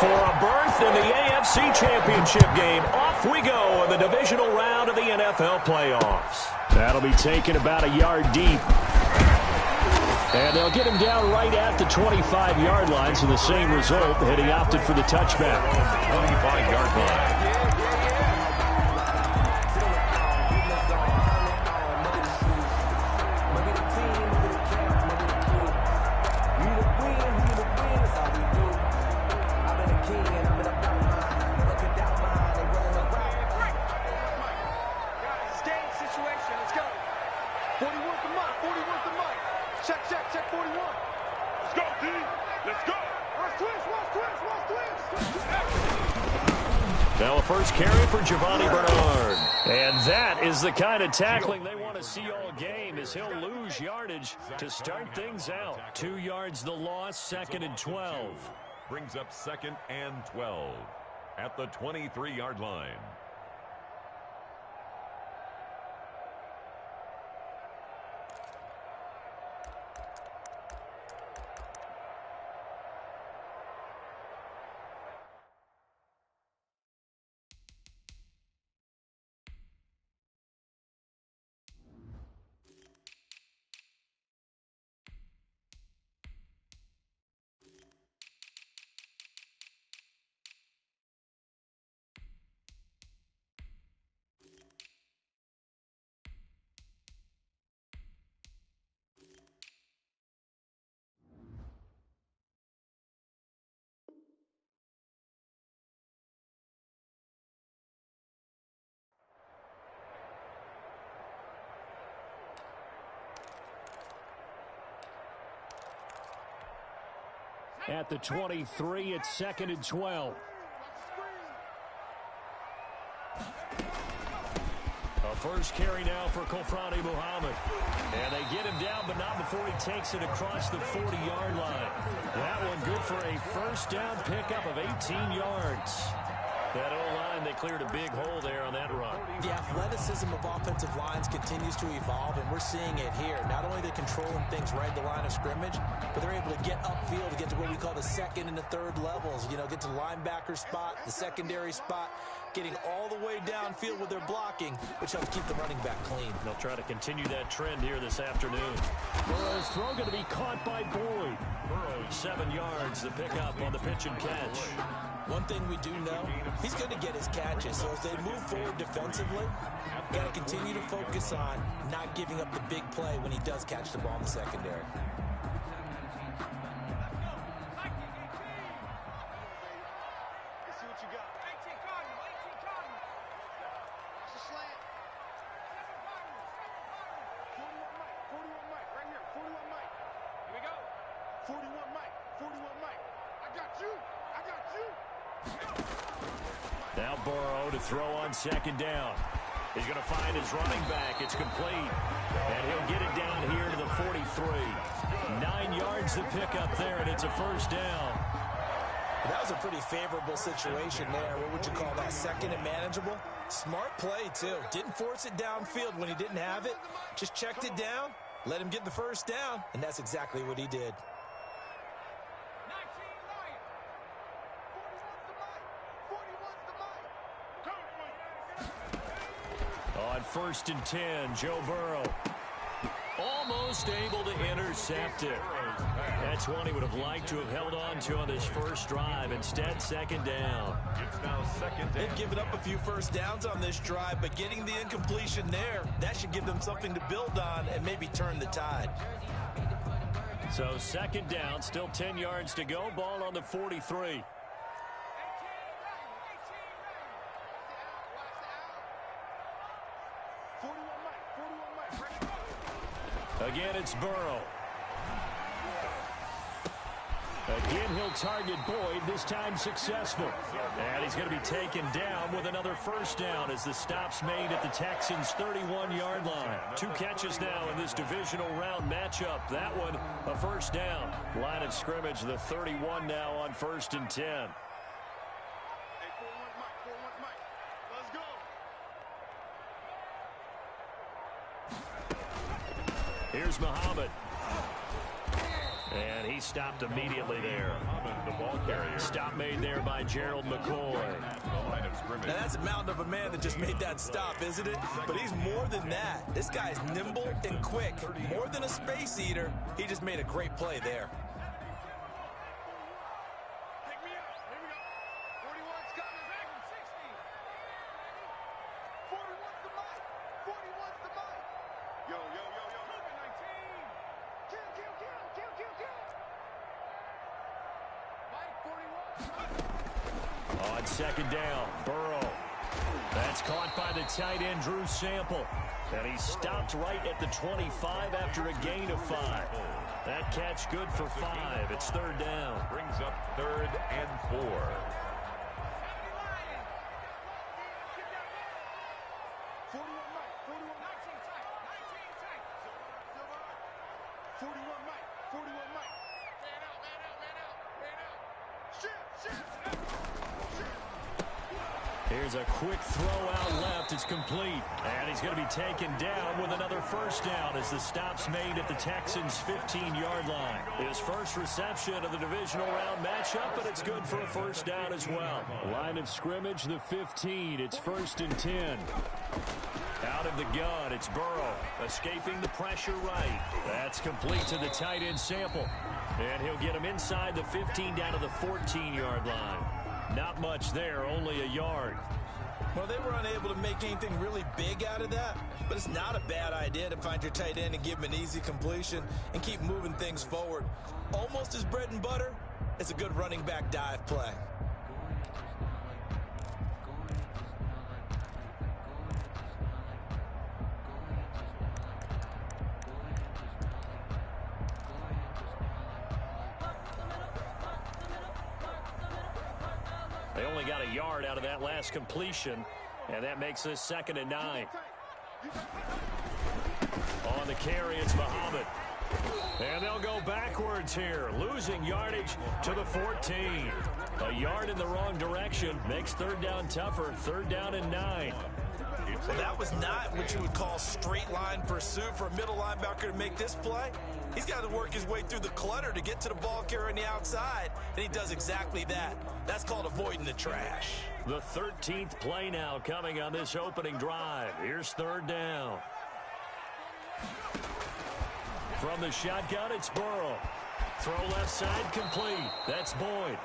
For a berth in the AFC Championship game, off we go in the divisional round of the NFL playoffs. That'll be taken about a yard deep. And they'll get him down right at the 25-yard line, so the same result had he opted for the touchback. 25-yard line. Now a first carry for Giovanni Bernard. And that is the kind of tackling they want to see all game, as he'll lose yardage to start things out. 2 yards the loss, 2nd and 12. Brings up 2nd and 12 at the 23-yard line. At the 23, it's 2nd and 12. A first carry now for Kofrani Muhammad. And they get him down, but not before he takes it across the 40-yard line. That one good for a first down pickup of 18 yards. That O-line, they cleared a big hole there on that run. The athleticism of offensive lines continues to evolve, and we're seeing it here. Not only are they controlling things right at the line of scrimmage, but they're able to get upfield to get to what we call the 2nd and the 3rd levels. You know, get to the linebacker spot, the secondary spot, getting all the way downfield with their blocking, which helps keep the running back clean. They'll try to continue that trend here this afternoon. Burrow's throw going to be caught by Boyd. Burrow, 7 yards, the pickup on the pitch and catch. One thing we do know, he's going to get his catches. So as they move forward defensively, got to continue to focus on not giving up the big play when he does catch the ball in the secondary. Now Burrow to throw on 2nd down. He's going to find his running back. It's complete. And he'll get it down here to the 43. 9 yards to pick up there, and it's a first down. That was a pretty favorable situation there. What would you call that? 2nd and manageable? Smart play, too. Didn't force it downfield when he didn't have it. Just checked it down, let him get the first down, and that's exactly what he did. On 1st and 10, Joe Burrow almost able to intercept it. That's one he would have liked to have held on to on this first drive. Instead, 2nd down. It's now 2nd down. They've given up a few first downs on this drive, but getting the incompletion there, that should give them something to build on and maybe turn the tide. So 2nd down, still 10 yards to go. Ball on the 43. Again, it's Burrow. Again, he'll target Boyd, this time successful. And he's going to be taken down with another first down as the stop's made at the Texans' 31-yard line. 2 catches now in this divisional round matchup. That one, a first down. Line of scrimmage, the 31 now on 1st and 10. Here's Muhammad. And he stopped immediately there. The ball carrier. Stop made there by Gerald McCoy. Now that's a mountain of a man that just made that stop, isn't it? But he's more than that. This guy's nimble and quick. More than a space eater. He just made a great play there. On second down, Burrow. That's caught by the tight end, Drew Sample. And he stopped right at the 25 after a gain of 5. That catch good for 5. It's third down. Brings up 3rd and 4. Here's a quick throw out left. It's complete. And he's going to be taken down with another first down as the stop's made at the Texans' 15-yard line. His first reception of the divisional round matchup, but it's good for a first down as well. Line of scrimmage, the 15. It's 1st and 10. Out of the gun, it's Burrow, escaping the pressure right. That's complete to the tight end Sample. And he'll get him inside the 15 down to the 14-yard line. Not much there, only a yard. Well, they were unable to make anything really big out of that, but it's not a bad idea to find your tight end and give him an easy completion and keep moving things forward. Almost his bread and butter, it's a good running back dive play. They only got a yard out of that last completion, and that makes this 2nd and 9. On the carry, it's Muhammad. And they'll go backwards here, losing yardage to the 14. A yard in the wrong direction makes third down tougher. 3rd down and 9. Well, that was not what you would call straight line pursuit for a middle linebacker to make this play. He's got to work his way through the clutter to get to the ball carrier on the outside, and he does exactly that. That's called avoiding the trash. The 13th play now coming on this opening drive. Here's 3rd down. From the shotgun, it's Burrow. Throw left side complete. That's Boyd.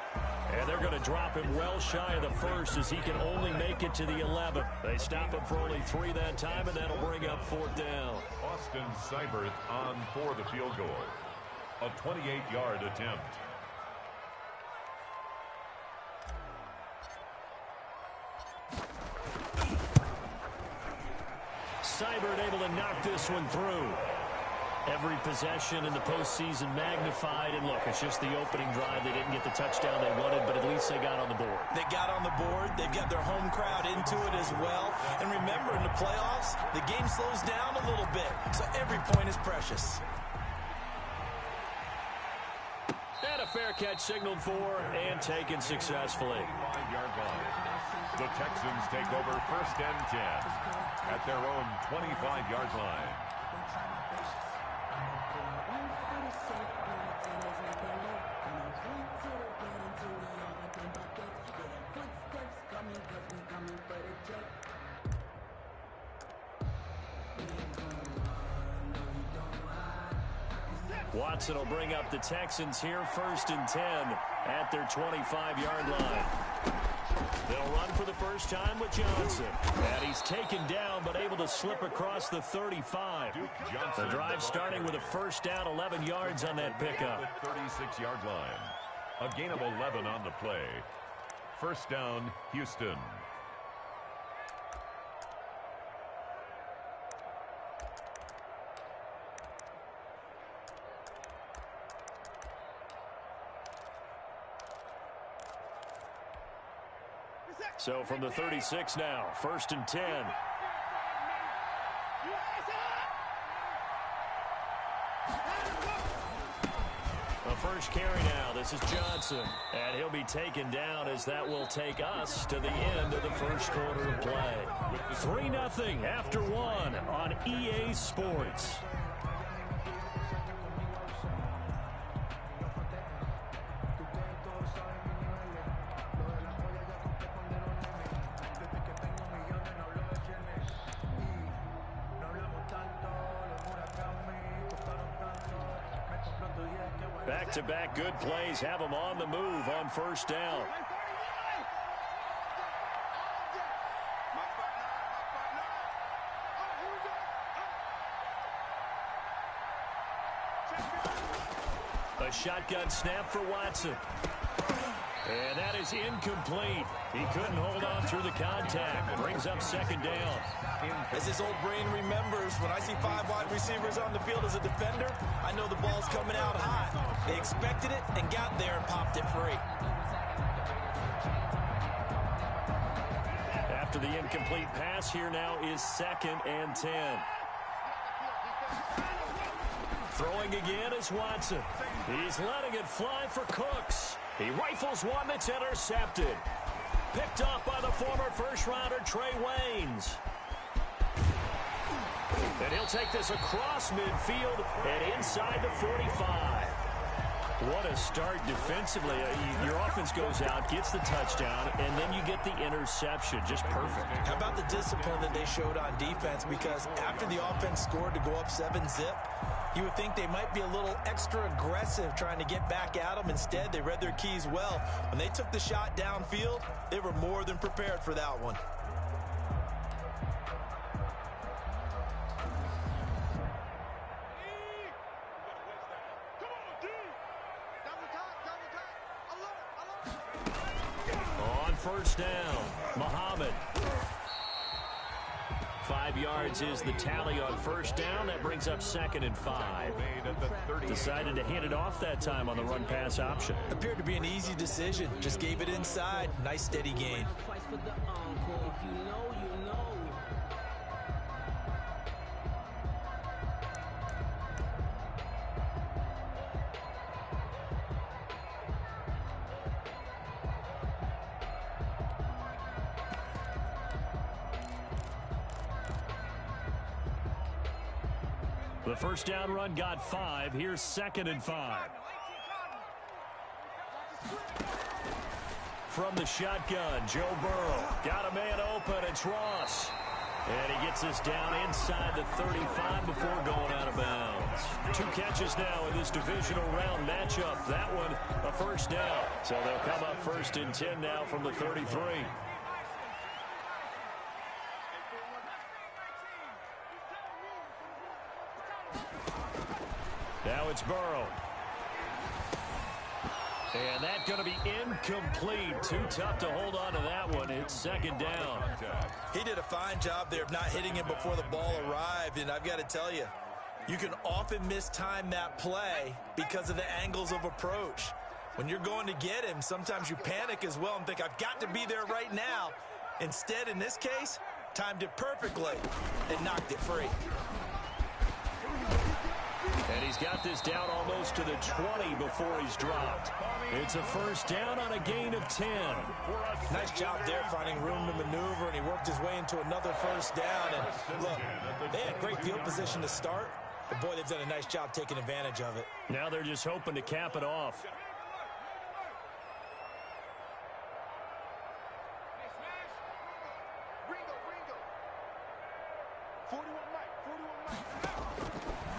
And they're going to drop him well shy of the 1st as he can only make it to the 11th. They stop him for only 3 that time, and that'll bring up 4th down. Austin Seibert on for the field goal. A 28-yard attempt. Seibert able to knock this one through. Every possession in the postseason magnified. And look, it's just the opening drive. They didn't get the touchdown they wanted, but at least they got on the board. They got on the board. They've got their home crowd into it as well. And remember, in the playoffs, the game slows down a little bit. So every point is precious. And a fair catch signaled for and taken successfully. 5-yard line. The Texans take over 1st and 10 at their own 25-yard line. Watson will bring up the Texans here 1st and 10 at their 25-yard line. They'll run for the first time with Johnson. And he's taken down but able to slip across the 35. The drive starting with a first down, 11 yards on that pickup. 36-yard line. A gain of 11 on the play. First down, Houston. So from the 36 now, 1st and 10. The first carry now. This is Johnson. And he'll be taken down as that will take us to the end of the first quarter of play. 3-0 after 1 on EA Sports. Back-to-back good plays have them on the move on first down. A shotgun snap for Watson. And that is incomplete. He couldn't hold on through the contact. Brings up second down. As his old brain remembers, when I see 5 wide receivers on the field as a defender, I know the ball's coming out hot. They expected it and got there and popped it free. After the incomplete pass, here now is 2nd and 10. Throwing again is Watson. He's letting it fly for Cooks. He rifles one that's intercepted. Picked off by the former first-rounder Trey Waynes. And he'll take this across midfield and inside the 45. What a start defensively. Your offense goes out, gets the touchdown, and then you get the interception. Just perfect. How about the discipline that they showed on defense? Because after the offense scored to go up 7-zip, you would think they might be a little extra aggressive trying to get back at them. Instead, they read their keys well. When they took the shot downfield, they were more than prepared for that one. On first down, Muhammad. 5 yards is the tally on first down. That brings up 2nd and 5. Decided to hand it off that time on the run-pass option. Appeared to be an easy decision. Just gave it inside. Nice steady gain. The first down run got 5. Here's 2nd and 5. From the shotgun, Joe Burrow. Got a man open. It's Ross. And he gets us down inside the 35 before going out of bounds. 2 catches now in this divisional round matchup. That one, a first down. So they'll come up 1st and 10 now from the 33. Now it's Burrow. And that's going to be incomplete. Too tough to hold on to that one. It's 2nd down. He did a fine job there of not hitting him before the ball arrived. And I've got to tell you, you can often mistime that play because of the angles of approach. When you're going to get him, sometimes you panic as well and think, I've got to be there right now. Instead, in this case, timed it perfectly and knocked it free. And he's got this down almost to the 20 before he's dropped. It's a first down on a gain of 10. Nice job there finding room to maneuver, and he worked his way into another first down. And look, they had great field position to start, but boy, they've done a nice job taking advantage of it. Now they're just hoping to cap it off.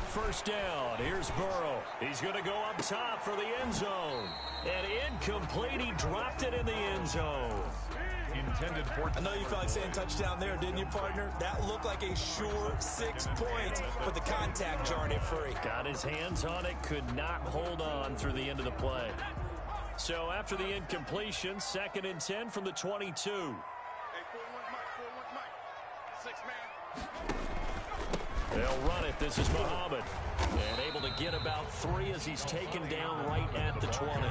First down. Here's Burrow. He's going to go up top for the end zone. And incomplete. He dropped it in the end zone. Intended for... I know you felt like saying touchdown there, didn't you, partner? That looked like a sure 6 points, but the contact jarred it free. Got his hands on it. Could not hold on through the end of the play. So after the incompletion, 2nd and 10 from the 22. Hey, 4-1 Mike. 6-man. They'll run it. This is Muhammad. And able to get about 3 as he's taken down right at the 20.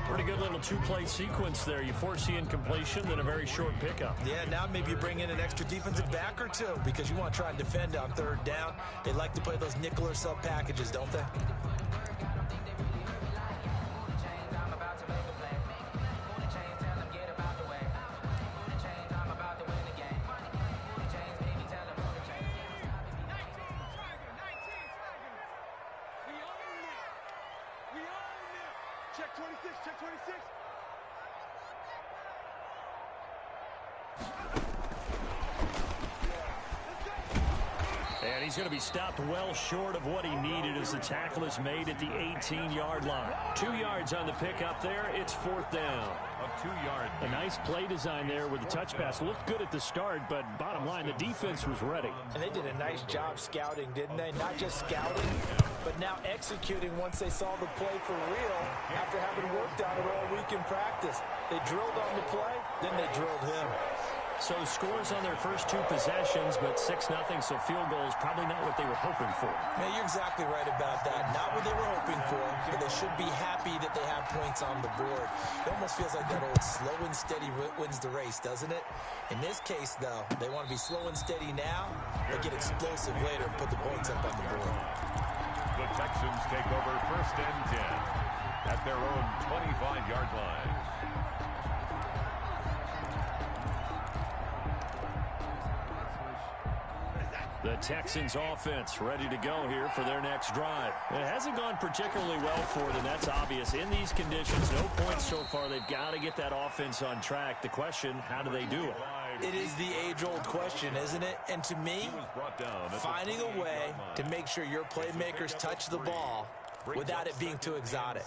Pretty good little 2-play sequence there. You force the incompletion, then a very short pickup. Yeah, now maybe you bring in an extra defensive back or 2 because you want to try and defend on 3rd down. They like to play those nickel or sub packages, don't they? And he's going to be stopped well short of what he needed as the tackle is made at the 18-yard line. 2 yards on the pickup there. It's 4th down. A 2-yard. A nice play design there with the touch pass. Looked good at the start, but bottom line, the defense was ready. And they did a nice job scouting, didn't they? Not just scouting, but now executing once they saw the play for real after having worked on it all week in practice. They drilled on the play, then they drilled him. So scores on their first 2 possessions, but 6-0, so field goal is probably not what they were hoping for. Man, you're exactly right about that. Not what they were hoping for, but they should be happy that they have points on the board. It almost feels like that old slow and steady wins the race, doesn't it? In this case, though, they want to be slow and steady now, but get explosive later and put the points up on the board. The Texans take over 1st and 10 at their own 25-yard line. The Texans offense ready to go here for their next drive. It hasn't gone particularly well for them. That's obvious. In these conditions, no points so far. They've got to get that offense on track. The question, how do they do it? It is the age-old question, isn't it? And to me, finding a way to make sure your playmakers touch the ball without it being too exotic.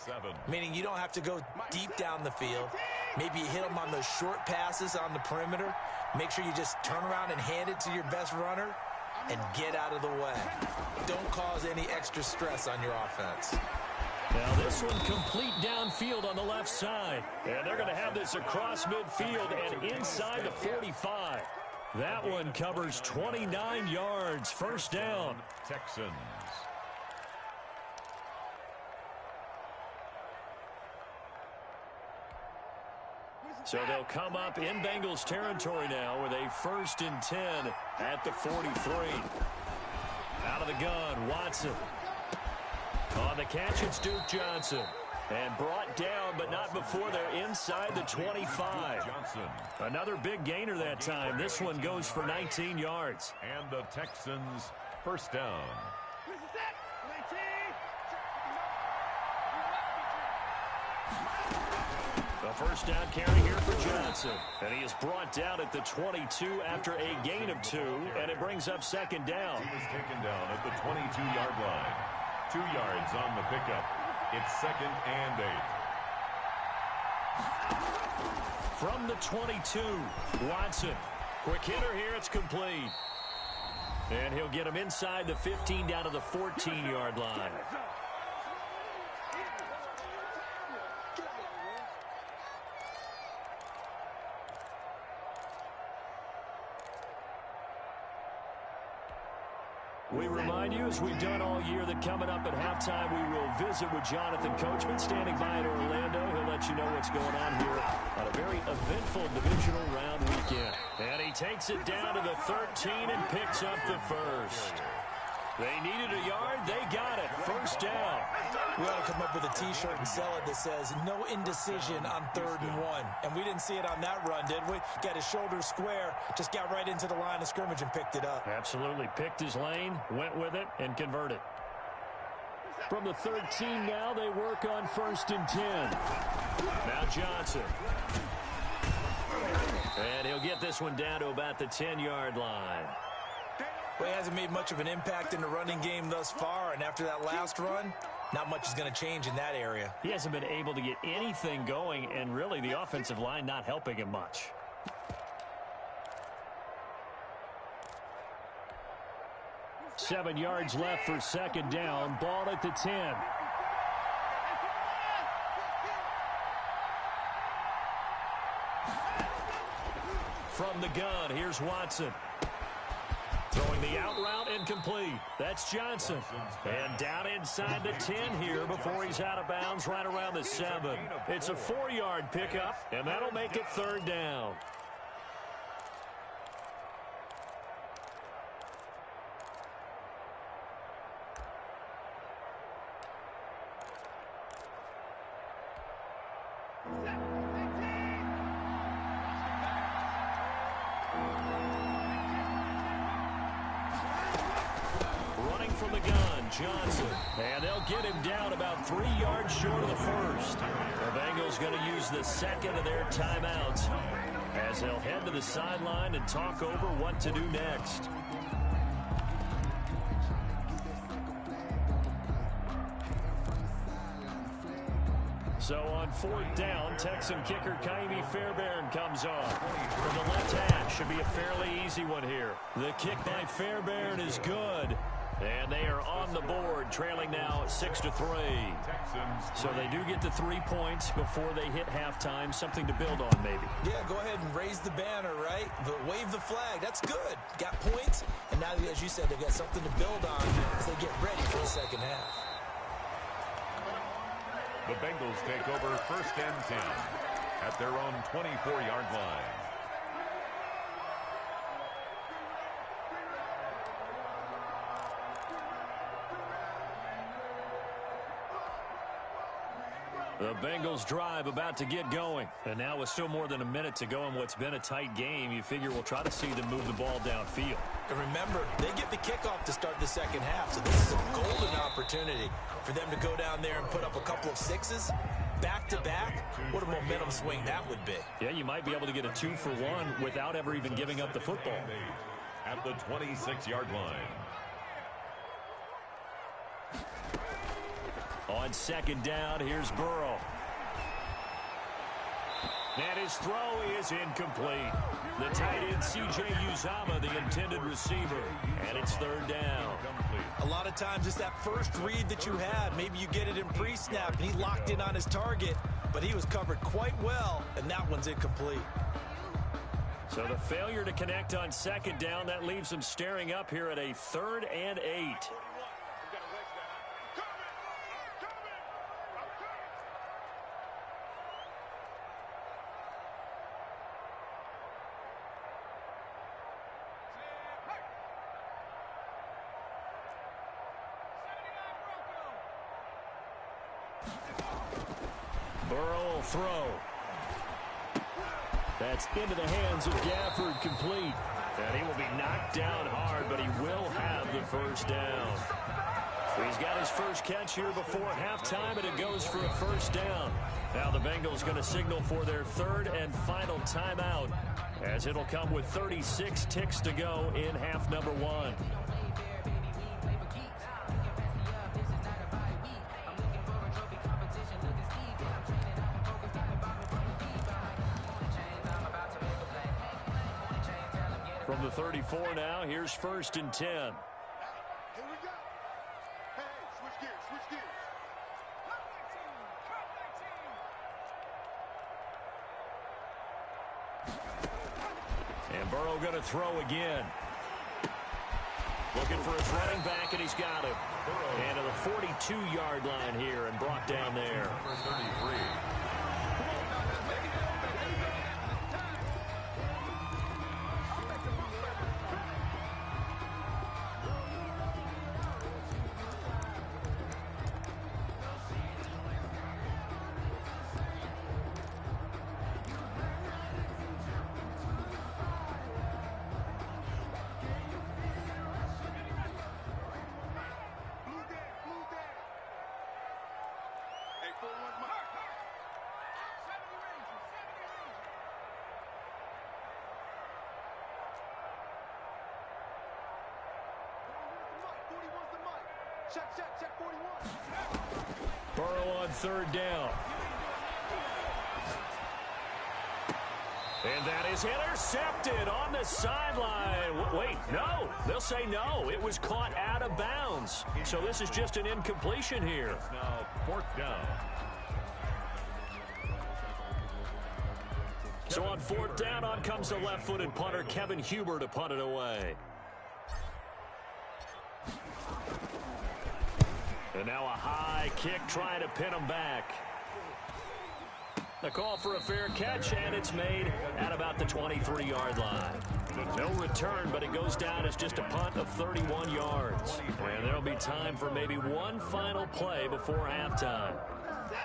Meaning you don't have to go deep down the field. Maybe you hit them on those short passes on the perimeter. Make sure you just turn around and hand it to your best runner and get out of the way. Don't cause any extra stress on your offense. Now this one complete downfield on the left side. And they're going to have this across midfield and inside the 45. That one covers 29 yards. 1st down. Texans. So they'll come up in Bengals territory now with a 1st and 10 at the 43. Out of the gun, Watson. On the catch, it's Duke Johnson. And brought down, but not before they're inside the 25. Johnson. Another big gainer that time. This one goes for 19 yards. And the Texans 1st down. The 1st down carry here for Johnson. And he is brought down at the 22 after a gain of 2. And it brings up 2nd down. He was taken down at the 22-yard line. 2 yards on the pickup. It's 2nd and 8. From the 22, Watson. Quick hitter here, it's complete. And he'll get him inside the 15 down to the 14-yard line. We remind you, as we've done all year, that coming up at halftime, we will visit with Jonathan Coachman, standing by in Orlando. He'll let you know what's going on here on a very eventful divisional round weekend. And he takes it down to the 13 and picks up the 1st. They needed a yard. They got it. 1st down. We ought to come up with a T-shirt and sell it that says, no indecision on 3rd and 1. And we didn't see it on that run, did we? Got his shoulder square, just got right into the line of scrimmage and picked it up. Absolutely. Picked his lane, went with it, and converted. From the 13 now, they work on 1st and 10. Now Johnson. And he'll get this one down to about the 10-yard line. Well, he hasn't made much of an impact in the running game thus far, and after that last run, not much is going to change in that area. He hasn't been able to get anything going, and really the offensive line not helping him much. Seven yards left for 2nd down. Ball at the 10. From the gun, here's Watson. Throwing the out route incomplete. That's Johnson. And down inside the 10 here before he's out of bounds right around the 7. It's a 4-yard pickup, and that'll make it 3rd down. From the gun, Johnson. And they'll get him down about 3 yards short of the 1st. The Bengals going to use the 2nd of their timeouts as they'll head to the sideline and talk over what to do next. So on 4th down, Texan kicker Kaimi Fairbairn comes on. From the left hash, should be a fairly easy one here. The kick by Fairbairn is good. And they are on the board, trailing now 6-3. So they do get the 3 points before they hit halftime. Something to build on, maybe. Yeah, go ahead and raise the banner, right? Wave the flag. That's good. Got points. And now, as you said, they've got something to build on as they get ready for the second half. The Bengals take over 1st and 10 at their own 24-yard line. The Bengals drive about to get going. And now with still more than a minute to go in what's been a tight game, you figure we'll try to see them move the ball downfield. And remember, they get the kickoff to start the second half, so this is a golden opportunity for them to go down there and put up a couple of sixes back-to-back. What a momentum swing that would be. Yeah, you might be able to get a 2-for-1 without ever even giving up the football. At the 26-yard line. On 2nd down, here's Burrow. And his throw is incomplete. The tight end, C.J. Uzomah, the intended receiver. And it's 3rd down. A lot of times it's that first read that you had. Maybe you get it in pre-snap, and he locked in on his target, but he was covered quite well, and that one's incomplete. So the failure to connect on 2nd down, that leaves them staring up here at a 3rd and 8. Burrow will throw. That's into the hands of Gafford, complete. And he will be knocked down hard, but he will have the 1st down. He's got his first catch here before halftime, and it goes for a 1st down. Now the Bengals going to signal for their 3rd and final timeout, as it'll come with 36 ticks to go in half number 1. From the 34 now, here's 1st and 10. Here we go. Hey, switch gears, switch gears. And Burrow going to throw again. Looking for his running back, and he's got him. And to the 42-yard line here and brought down there. Number 33. Check 41. Burrow on 3rd down. And that is intercepted on the sideline. Wait, no. They'll say no. It was caught out of bounds. So this is just an incompletion here. It's now 4th down. So on 4th down, on comes the left-footed punter, Kevin Huber, to punt it away. And now a high kick trying to pin him back. The call for a fair catch, and it's made at about the 23-yard line. No return, but it goes down as just a punt of 31 yards. And there'll be time for maybe one final play before halftime.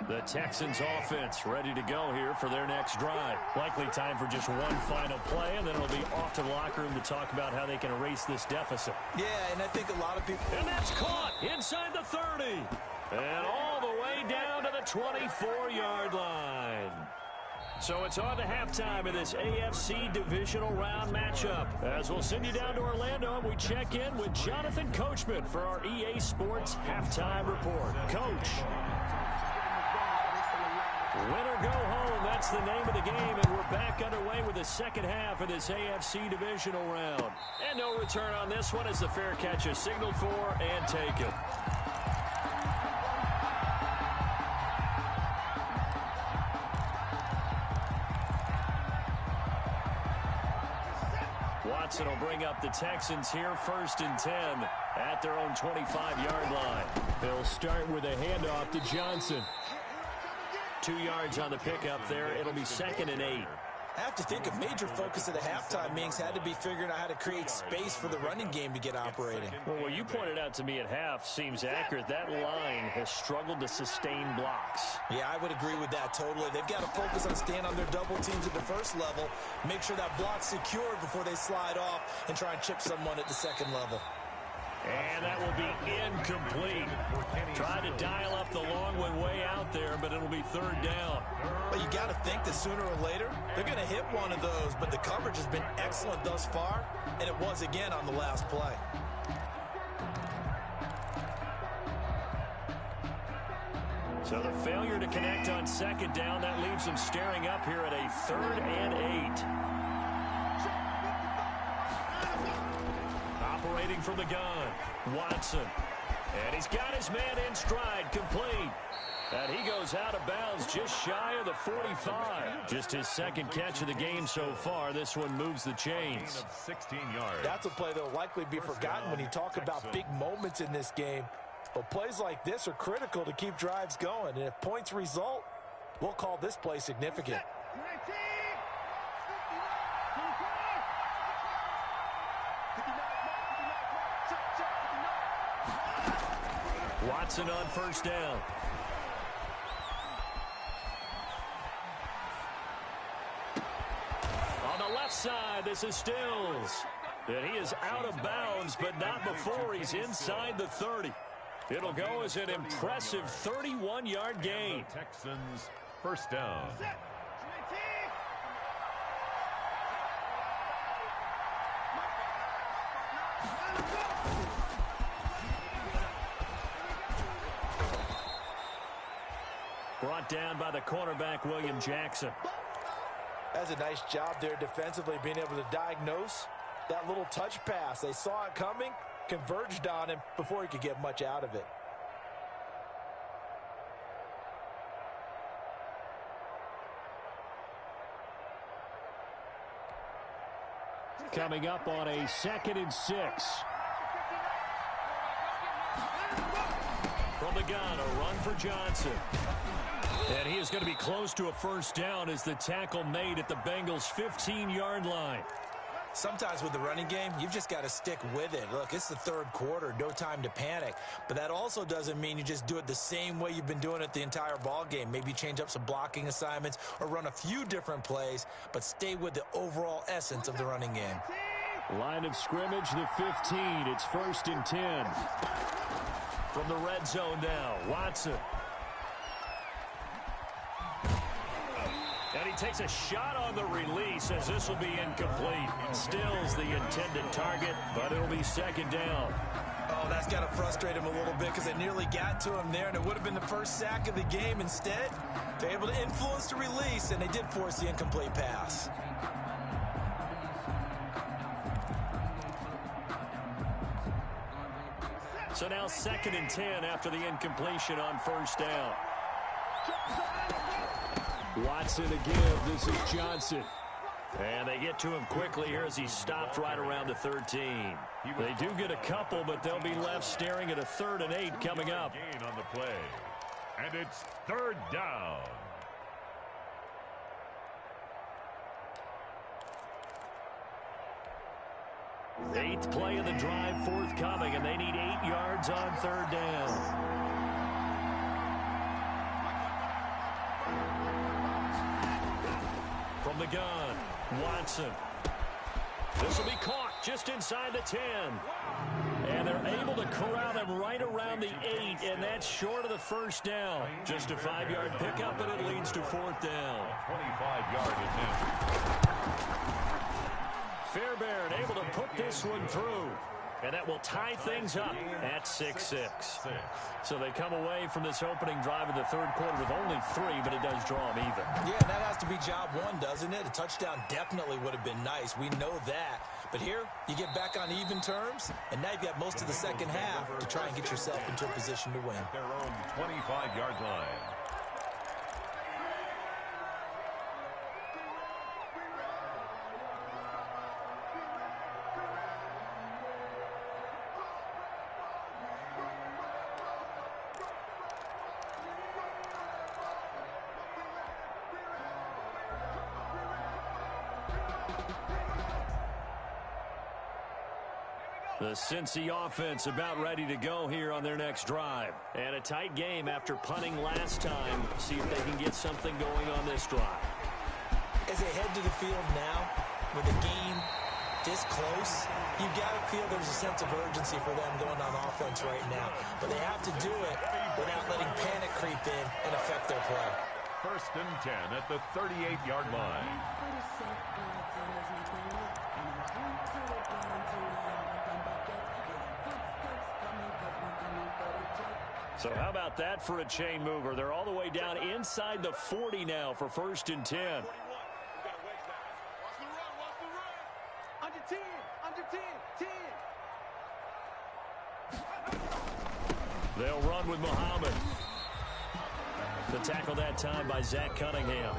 The Texans offense ready to go here for their next drive. Likely time for just one final play, and then it'll be off to the locker room to talk about how they can erase this deficit. Yeah, and I think a lot of people... And that's caught inside the 30. And all the way down to the 24-yard line. So it's on to halftime of this AFC divisional round matchup. As we'll send you down to Orlando, and we check in with Jonathan Coachman for our EA Sports halftime report. Coach. Win or go home, that's the name of the game, and we're back underway with the second half of this AFC divisional round. And no return on this one as the fair catch is signaled for and taken. Watson will bring up the Texans here 1st and 10 at their own 25-yard line. They'll start with a handoff to Johnson. 2 yards on the pickup there. It'll be 2nd and 8. I have to think a major focus of the halftime meetings had to be figuring out how to create space for the running game to get operating. Well, what you pointed out to me at half seems accurate. That line has struggled to sustain blocks. Yeah, I would agree with that totally. They've got to focus on staying on their double teams at the first level, make sure that block's secured before they slide off and try and chip someone at the second level. And that will be incomplete. Tried to dial up the long one way out there, but it'll be 3rd down. But you got to think that sooner or later, they're going to hit one of those, but the coverage has been excellent thus far, and it was again on the last play. So the failure to connect on 2nd down, that leaves them staring up here at a 3rd and 8. Operating from the gun, Watson. And he's got his man in stride, complete. And he goes out of bounds just shy of the 45. Just his 2nd catch of the game so far. This one moves the chains. 16 yards. That's a play that will likely be forgotten when you talk about big moments in this game. But plays like this are critical to keep drives going. And if points result, we'll call this play significant. Watson on 1st down. On the left side, this is Stills. And he is out of bounds, but not before he's inside the 30. It'll go as an impressive 31-yard gain. Texans 1st down. Brought down by the cornerback, William Jackson. That's a nice job there defensively, being able to diagnose that little touch pass. They saw it coming, converged on him before he could get much out of it. Coming up on a 2nd and 6. From the gun, a run for Johnson. And he is going to be close to a 1st down as the tackle made at the Bengals' 15-yard line. Sometimes with the running game, you've just got to stick with it. Look, it's the 3rd quarter, no time to panic. But that also doesn't mean you just do it the same way you've been doing it the entire ball game. Maybe change up some blocking assignments or run a few different plays, but stay with the overall essence of the running game. Line of scrimmage, the 15. It's 1st and 10. From the red zone now, Watson. And he takes a shot on the release as this will be incomplete. Stills the intended target, but it'll be 2nd down. Oh, that's got to frustrate him a little bit because it nearly got to him there, and it would have been the first sack of the game. Instead, they're able to influence the release, and they did force the incomplete pass. So now 2nd and 10 after the incompletion on 1st down. Watson again. This is Johnson. And they get to him quickly here as he stopped right around the 13. They do get a couple, but they'll be left staring at a 3rd and 8 coming up. Gain on the play. And it's 3rd down. Eighth play of the drive forthcoming, and they need 8 yards on 3rd down. From the gun, Watson. This will be caught just inside the 10. And they're able to corral him right around the 8, and that's short of the 1st down. Just a 5-yard pickup, and it leads to 4th down. 25-yard attempt. Fairbairn able to put this one through. And that will tie things up at 6-6. So they come away from this opening drive in the third quarter with only 3, but it does draw them even. Yeah, that has to be job one, doesn't it? A touchdown definitely would have been nice. We know that. But here, you get back on even terms, and now you've got most of the second half to try and get yourself into a position to win. Their own 25-yard line. The Cincy offense about ready to go here on their next drive. And a tight game after punting last time. See if they can get something going on this drive. As they head to the field now, with the game this close, you've got to feel there's a sense of urgency for them going on offense right now. But they have to do it without letting panic creep in and affect their play. 1st and 10 at the 38-yard line. So how about that for a chain mover? They're all the way down inside the 40 now for 1st and 10. Watch the run, watch the run. Under 10, under 10, 10. They'll run with Muhammad. The tackle that time by Zach Cunningham.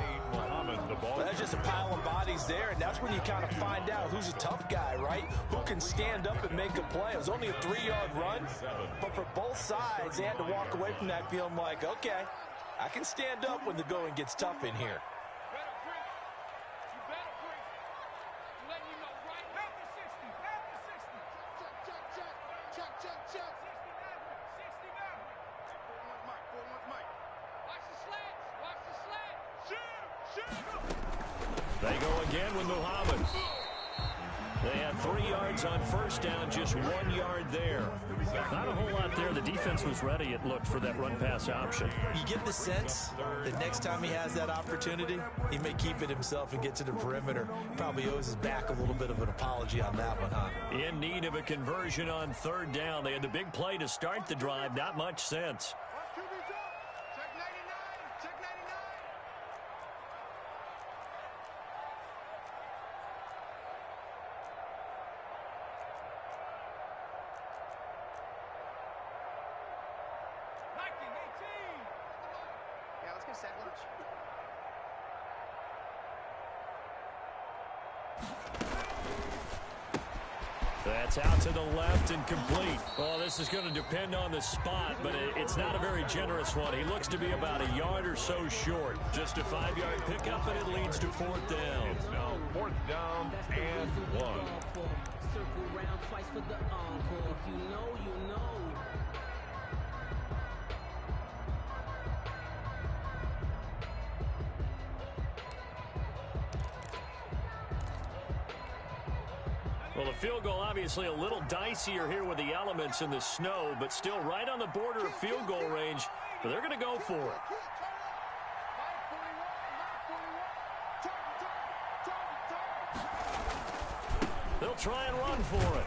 The ball. That's just a pile of bodies there, and that's when you kind of find out who's a tough guy, right? Who can stand up and make a play. It was only a 3-yard run, but for both sides, they had to walk away from that feeling like, okay, I can stand up when the going gets tough in here. They go again with Muhammad. They had 3 yards on 1st down, just 1 yard there. Not a whole lot there. The defense was ready, it looked, for that run-pass option. You get the sense that next time he has that opportunity, he may keep it himself and get to the perimeter. Probably owes his back a little bit of an apology on that one, huh? In need of a conversion on 3rd down. They had the big play to start the drive. Not much sense. That's out to the left and complete. Well, this is going to depend on the spot, but it's not a very generous one. He looks to be about a yard or so short. Just a 5-yard pickup, and it leads to 4th down. It's now 4th down and 1. Circle round twice for the encore. If you know, you know. Well, the field goal obviously a little dicier here with the elements in the snow, but still right on the border of field goal range. But they're going to go for it. They'll try and run for it.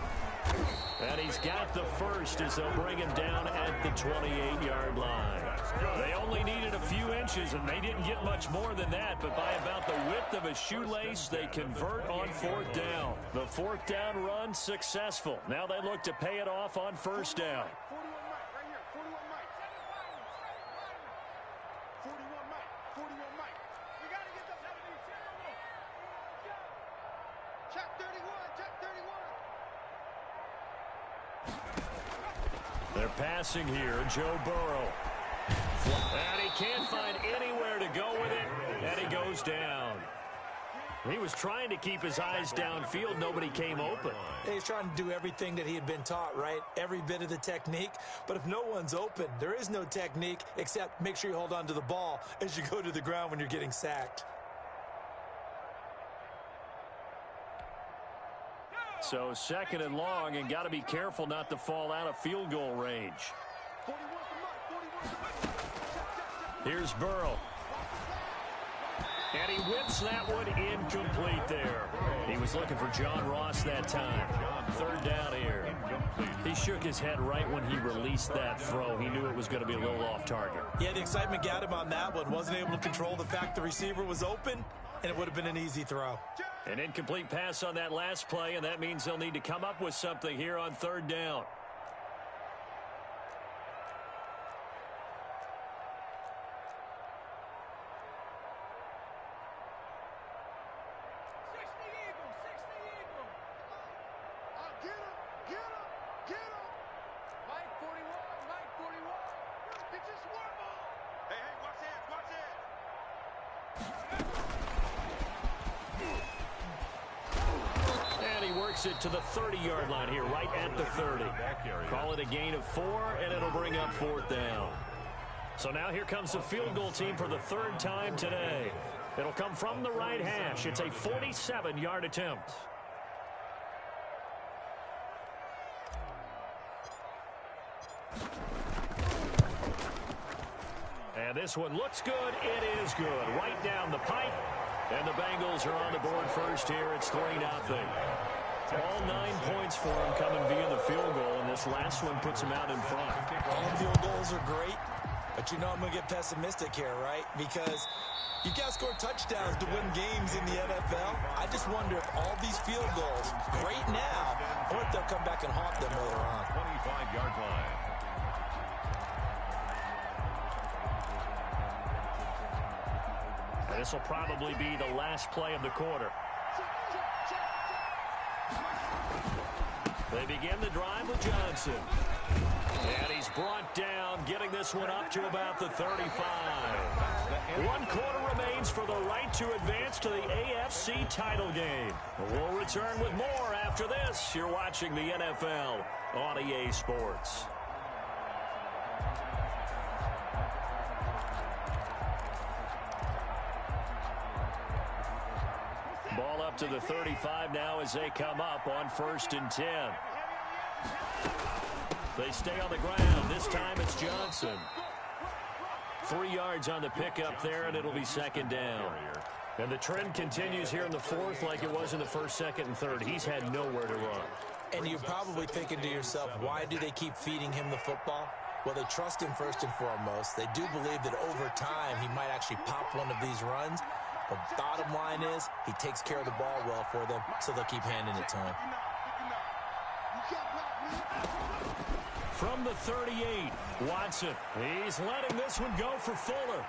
And he's got the first as they'll bring him down at the 28-yard line. They only needed a few inches, and they didn't get much more than that, but by about the width of a shoelace, they convert on 4th down. The 4th down run successful. Now they look to pay it off on 1st down. 41 Mike. We got to get the check 31, check 31. They're passing here, Joe Burrow. And he can't find anywhere to go with it, and he goes down. He was trying to keep his eyes downfield. Nobody came open. He's trying to do everything that he had been taught, right? Every bit of the technique. But if no one's open, there is no technique except make sure you hold on to the ball as you go to the ground when you're getting sacked. So 2nd and long, and got to be careful not to fall out of field goal range. Here's Burrow. And he whips that one incomplete there. He was was looking for John Ross that time. Third down here. He shook his head right when he released that throw. He knew it was going to be a little off target. Yeah, the excitement got him on that one. Wasn't able to control the fact the receiver was open, and it would have been an easy throw. An incomplete pass on that last play, and that means they'll need to come up with something here on third down. It to the 30-yard line here, right at the 30. Call it a gain of 4, and it'll bring up fourth down. So now here comes the field goal team for the third time today. It'll come from the right hash. It's a 47-yard attempt. And this one looks good. It is good. Right down the pipe. And the Bengals are on the board first here. It's 3-0. All 9 points for him coming via the field goal, and this last one puts him out in front. All field goals are great, but you know I'm going to get pessimistic here, right? Because you got to score touchdowns to win games in the NFL. I just wonder if all these field goals, great now, or if they'll come back and haunt them later on. 25-yard line. And this will probably be the last play of the quarter. They begin the drive with Johnson. And he's brought down, getting this one up to about the 35. 1 quarter remains for the right to advance to the AFC title game. We'll return with more after this. You're watching the NFL on EA Sports. Ball up to the 35 now as they come up on 1st and 10. They stay on the ground. This time it's Johnson. 3 yards on the pickup there, and it'll be 2nd down. And the trend continues here in the 4th like it was in the 1st, 2nd, and 3rd. He's had nowhere to run. And you're probably thinking to yourself, why do they keep feeding him the football? Well, they trust him first and foremost. They do believe that over time he might actually pop one of these runs. The bottom line is he takes care of the ball well for them, so they'll keep handing it to him. From the 38, Watson. He's letting this one go for Fuller.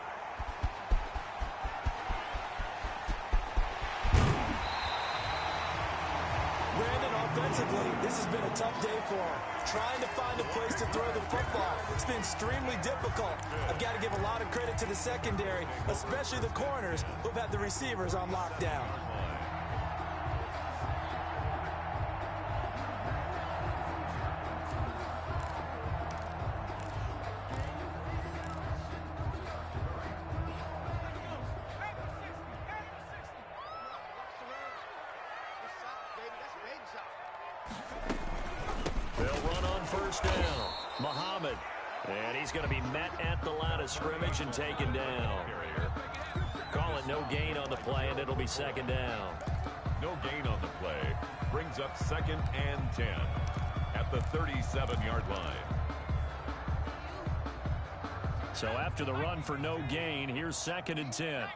Brandon, offensively, this has been a tough day for him. Trying to find a place to throw the football. It's been extremely difficult. I've got to give a lot of credit to the secondary, especially the corners who've had the receivers on lockdown. He's going to be met at the line of scrimmage and taken down. Call it no gain on the play, and it'll be 2nd down. No gain on the play. Brings up 2nd and 10 at the 37-yard line. So after the run for no gain, here's 2nd and 10.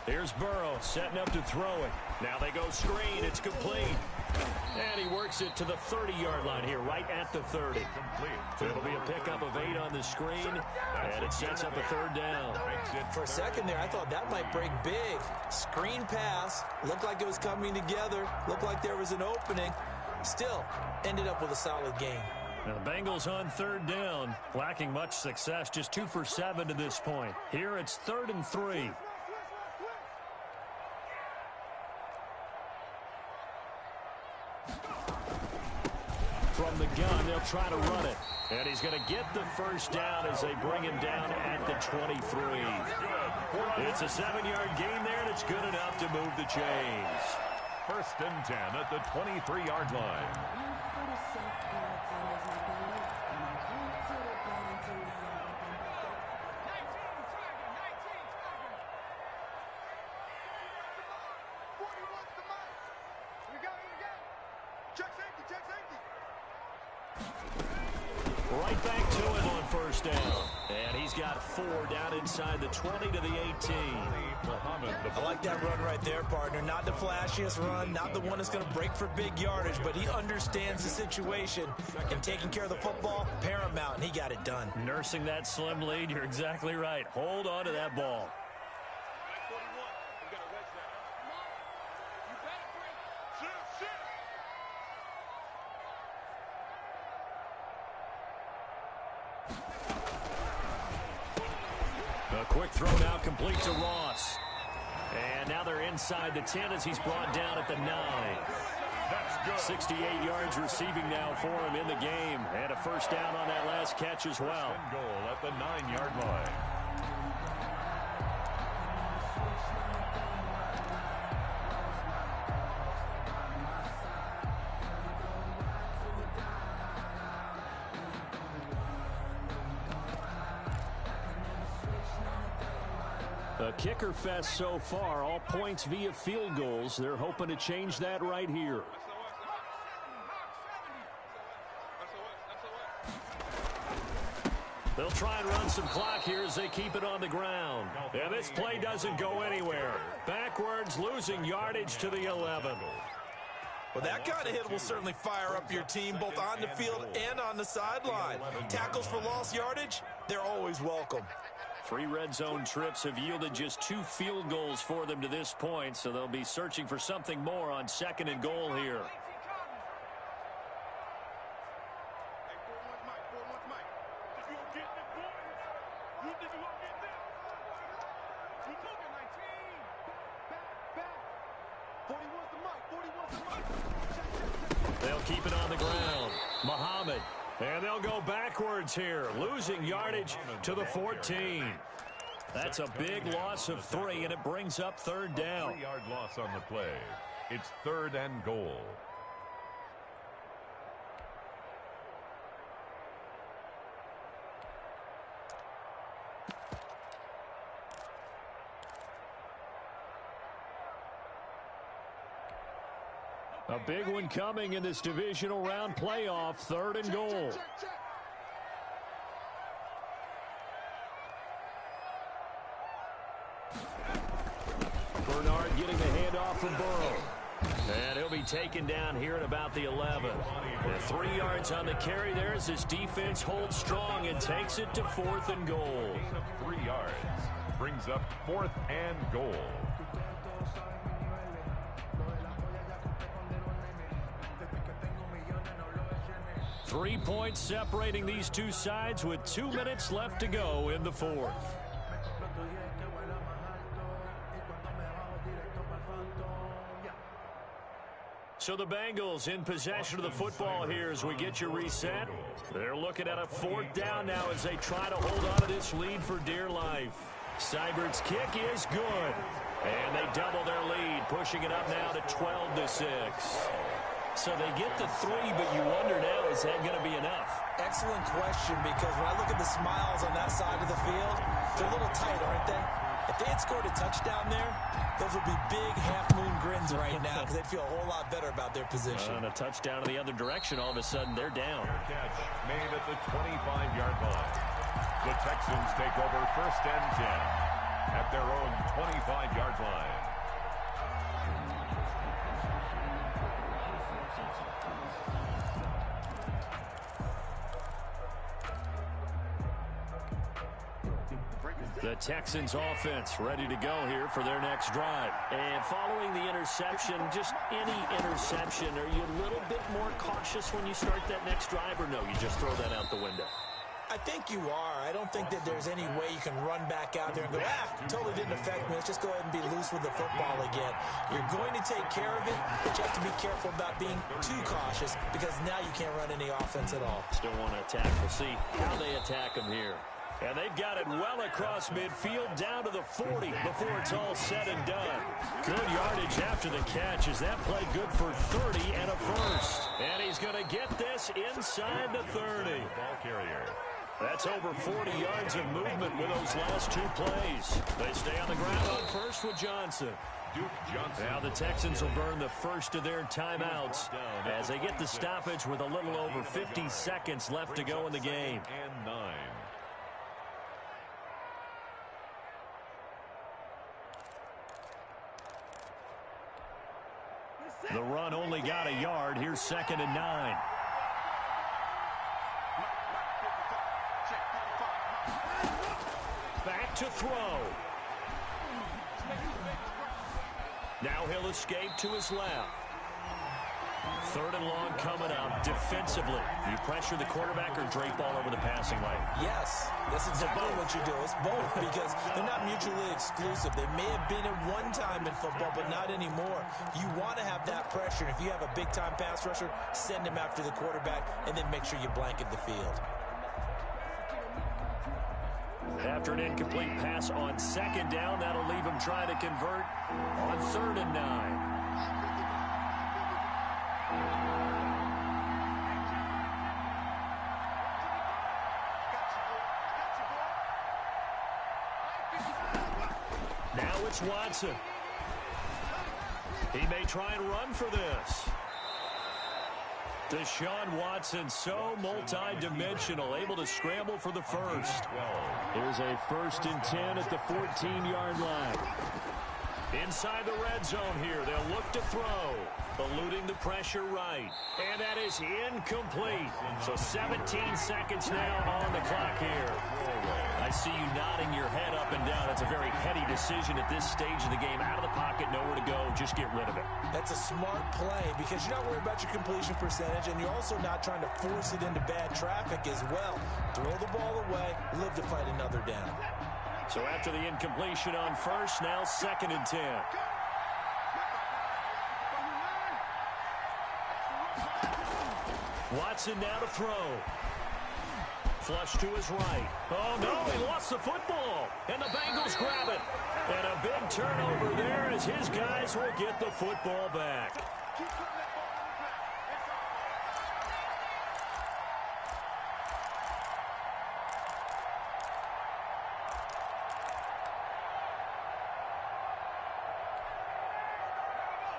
Here's Burrow setting up to throw it. Now they go screen. It's complete. And he works it to the 30-yard line here, right at the 30. It'll be a pickup of 8 on the screen, and it sets up a 3rd down. For a second there, I thought that might break big. Screen pass. Looked like it was coming together. Looked like there was an opening. Still, ended up with a solid gain. Now the Bengals on 3rd down, lacking much success, just 2 for 7 to this point. Here it's 3rd and 3. From the gun, they'll try to run it. And he's going to get the 1st down as they bring him down at the 23. It's a 7-yard gain there, and it's good enough to move the chains. 1st and 10 at the 23-yard line. Right back to him on first down. And he's got 4 down inside the 20 to the 18. I like that run right there, partner. Not the flashiest run, not the one that's going to break for big yardage, but he understands the situation, and taking care of the football, paramount, and he got it done. Nursing that slim lead, you're exactly right. Hold on to that ball. A quick throw now complete to Ross. And now they're inside the 10 as he's brought down at the 9. That's good. 68 yards receiving now for him in the game. And a first down on that last catch as well. First and goal at the 9-yard line. A kicker fest so far, all points via field goals. They're hoping to change that right here. They'll try and run some clock here as they keep it on the ground. And this play doesn't go anywhere. Backwards, losing yardage to the 11. Well, that kind of hit will certainly fire up your team both on the field and on the sideline. Tackles for lost yardage, they're always welcome. 3 red zone trips have yielded just 2 field goals for them to this point, so they'll be searching for something more on 2nd and goal here. They'll keep it on the ground. Muhammad. And they'll go backwards here, losing yardage to the 14. That's a big loss of 3, and it brings up 3rd down. 3-yard loss on the play. It's 3rd and goal. A big one coming in this divisional round playoff, 3rd and goal. Bernard getting the handoff from Burrow. And he'll be taken down here at about the 11. And 3 yards on the carry there as this defense holds strong and takes it to 4th and goal. 3 yards. Brings up 4th and goal. 3 points separating these two sides with 2 minutes left to go in the 4th. So the Bengals in possession of the football here as we get you reset. They're looking at a 4th down now as they try to hold on to this lead for dear life. Seibert's kick is good. And they double their lead, pushing it up now to 12-6. So they get the 3, but you wonder now, is that going to be enough? Excellent question, because when I look at the smiles on that side of the field, they're a little tight, aren't they? If they had scored a touchdown there, those would be big half-moon grins right now because they'd feel a whole lot better about their position. And a touchdown in the other direction, all of a sudden they're down. Catch made at the 25-yard line. The Texans take over 1st and 10 at their own 25-yard line. The Texans offense ready to go here for their next drive. And following the interception, just any interception, are you a little bit more cautious when you start that next drive, or no, you just throw that out the window? I think you are. I don't think that there's any way you can run back out there and go, totally didn't affect me. Let's just go ahead and be loose with the football again. You're going to take care of it, but you have to be careful about being too cautious because now you can't run any offense at all. Still want to attack. We'll see how they attack them here. And they've got it well across midfield down to the 40 before it's all said and done. Good yardage after the catch. Is that play good for 30 and a first? And he's going to get this inside the 30. Ball carrier. That's over 40 yards of movement with those last 2 plays. They stay on the ground on first with Johnson. Duke Johnson. Now the Texans will burn the first of their timeouts as they get the stoppage with a little over 50 seconds left to go in the game. And 9. The run only got a yard. Here's 2nd and 9. Back to throw. Now he'll escape to his left. 3rd and long coming up. Defensively, you pressure the quarterback or drape all over the passing lane? Yes, that's exactly what you do. It's both because they're not mutually exclusive. They may have been at one time in football, but not anymore. You want to have that pressure. If you have a big-time pass rusher, send him after the quarterback, and then make sure you blanket the field. After an incomplete pass on 2nd down, that'll leave him trying to convert on 3rd and 9. Now it's Watson. He may try and run for this. Deshaun Watson, so multi-dimensional, able to scramble for the first. Here's a 1st and 10 at the 14-yard line. Inside the red zone here, they'll look to throw. Eluding the pressure right. And that is incomplete. So 17 seconds now on the clock here. I see you nodding your head up and down. It's a very heady decision at this stage of the game. Out of the pocket, nowhere to go. Just get rid of it. That's a smart play because you're not worried about your completion percentage, and you're also not trying to force it into bad traffic as well. Throw the ball away, live to fight another down. So after the incompletion on 1st, now 2nd and 10. Watson now to throw. Flush to his right. Oh, no, he lost the football. And the Bengals grab it. And a big turnover there as his guys will get the football back.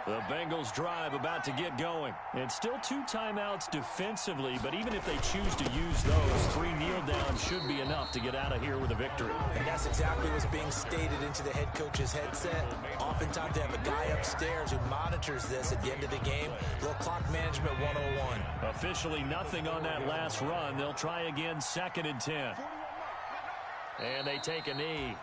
The Bengals drive about to get going. And still 2 timeouts defensively, but even if they choose to use those, 3 kneel downs should be enough to get out of here with a victory. And that's exactly what's being stated into the head coach's headset. Oftentimes they have a guy upstairs who monitors this at the end of the game. Little clock management 101. Officially nothing on that last run. They'll try again 2nd and 10. And they take a knee.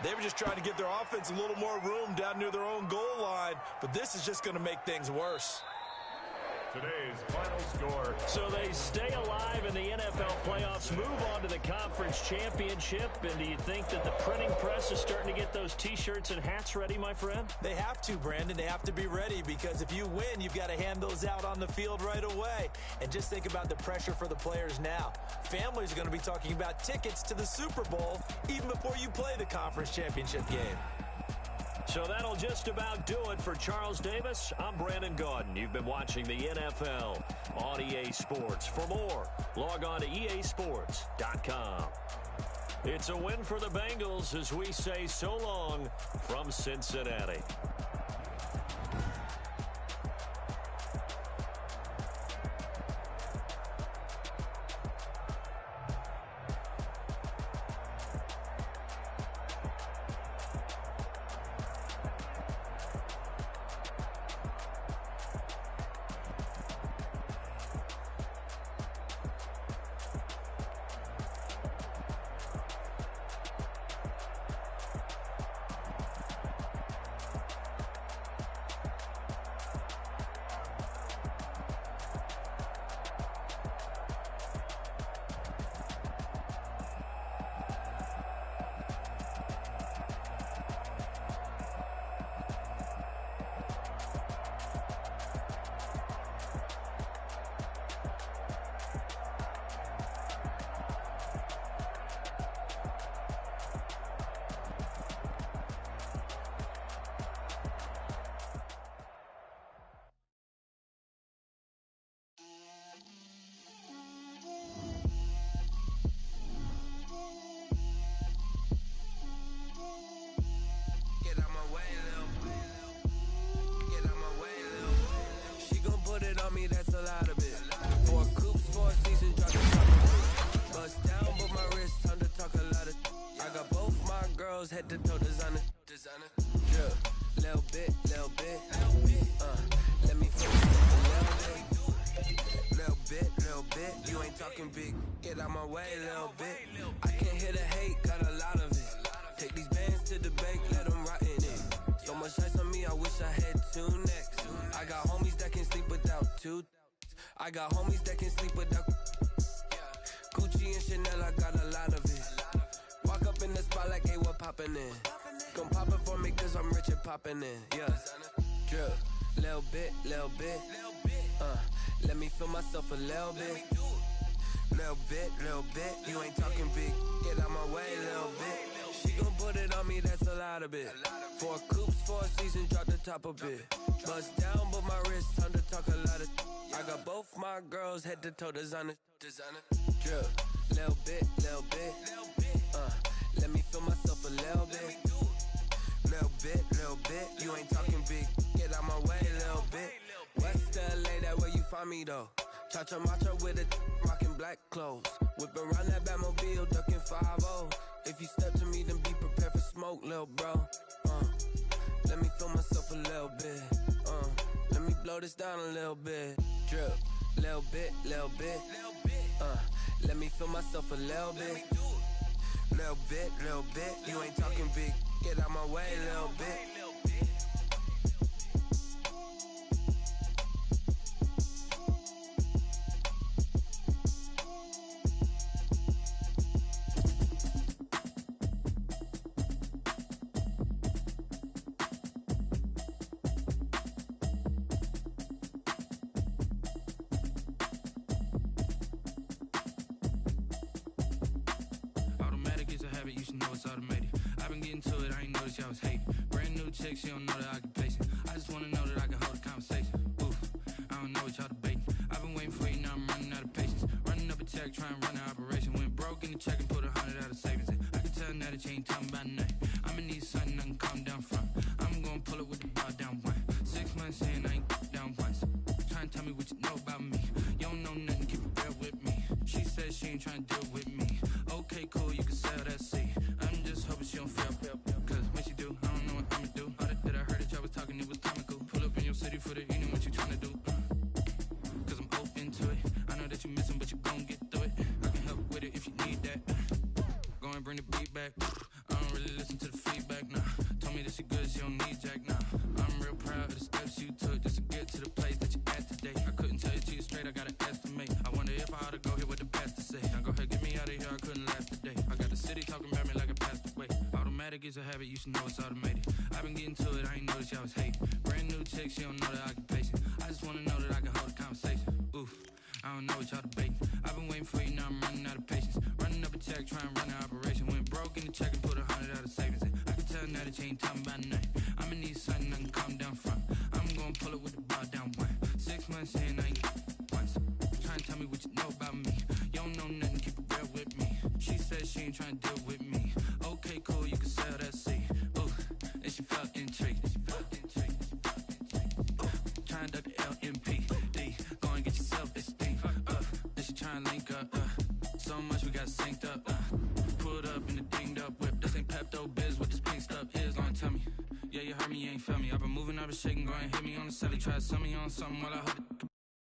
They were just trying to give their offense a little more room down near their own goal line, but this is just going to make things worse. Today's final score. So they stay alive in the NFL playoffs, move on to the conference championship. And do you think that the printing press is starting to get those T-shirts and hats ready, my friend? They have to, Brandon. They have to be ready because if you win, you've got to hand those out on the field right away. And just think about the pressure for the players now. Families are going to be talking about tickets to the Super Bowl even before you play the conference championship game. So that'll just about do it for Charles Davis. I'm Brandon Gaudin. You've been watching the NFL on EA Sports. For more, log on to easports.com. It's a win for the Bengals as we say so long from Cincinnati. a lot of it. 4 coops, 4 seasons, drop the top of it. Bust down, but my wrist, time to talk a lot of. I got both my girls head to toe designer. Yeah, little bit. Let me feel a little bit. You ain't talking big, get out my way, little bit. I can't hear the hate, got a lot of it. Take these bands to the bank, let them rot in it. So much ice on me, I wish I had 2 necks. I got homies that can sleep without 2. I got homies that can sleep without Gucci and Chanel, I got a lot of it. Walk up in the spot like, hey, what poppin' in? Gon' pop it for me cause I'm rich and poppin' in, yeah. Drip, little bit. Let me feel myself a little bit. Little bit. You ain't talking big, get out my way, little bit. She gon' put it on me, that's a lot of it. 4 coops, 4 seasons, drop the top a bit. Bust down, but my wrist, time to talk a lot of. I got both my girls head to toe designer. Drip, little bit. Let me feel myself a little bit. Little bit. You ain't talking big, get out my way, little bit. West LA, that where you find me though. Cha-cha matcha with a rockin' black clothes. Whip around that Batmobile, ducking 5-0. If you step to me, then be prepared for smoke, lil' bro. Let me feel myself a little bit. Let me blow this down a little bit. Drip, little bit. Let me feel myself a little bit. Little bit. You ain't talking big, get out my way, little bit. You should know it's automated. I've been getting to it, I ain't noticed y'all was hating. Brand new chick, she don't know the occupation. I just wanna know that I can hold a conversation. Oof, I don't know what y'all debating. I've been waiting for you, now I'm running out of patience. Running up a check, trying to run an operation. Went broke in the check and put 100 out of savings in. I can tell now that you ain't talking about nothing. I'ma need something I can calm down from. I'm gonna pull it with the bar down one. 6 months in, I ain't down once. Trying to tell me what you know about me. You don't know nothing, keep it real with me. She said she ain't trying to deal with me. Okay, cool, you can sell that seat. I'm just hoping she don't fail. Cause when she do, I don't know what I'ma do. All that I heard that y'all was talking, it was comical. Pull up in your city for the evening, what you tryna do? Cause I'm open to it. I know that you missing, but you gon' get through it. I can help with it if you need that. Go and bring the beat back. I don't really listen to the feedback, nah. Told me that she good, she don't need jack, nah. I'm real proud of the steps you took just to get to the place that you at today. I couldn't tell you to you straight, I gotta estimate. I wonder if I ought to go here with the past to say. Now go ahead, get me out of here, I couldn't last today. I got the city talking about me like I passed away. Automatic is a habit, you should know it's automated. I've been getting to it, I ain't noticed y'all was hating. Brand new chick, she don't know the occupation. I just wanna know that I can hold a conversation. Oof, I don't know what y'all debating. I've been waiting for you, now I'm running out of patience. Running up a check, trying to run an operation. Went broke in the check and put 100 out of savings in. I can tell now that you ain't talking about nothing. I'ma need something I can calm down from. I'm gonna pull it with the bar down one. 6 months in, I ain't once. Trying to tell me what you know about me. You don't know nothing, keep it real with me. She said she ain't trying to deal with me. Okay, cool, you can sell that seat. Ooh, and she felt intrigued. Trying to duck the LMPD. Go and get your self-esteem. Then she trying to link up. So much we got synced up. Pulled up in the dinged up whip. This ain't Pepto-Biz, what this pink stuff is. Gonna tell me. Yeah, you heard me, you ain't feel me. I've been moving, I've been shaking. Go and hit me on the celly. Try to sell me on something while I hold it.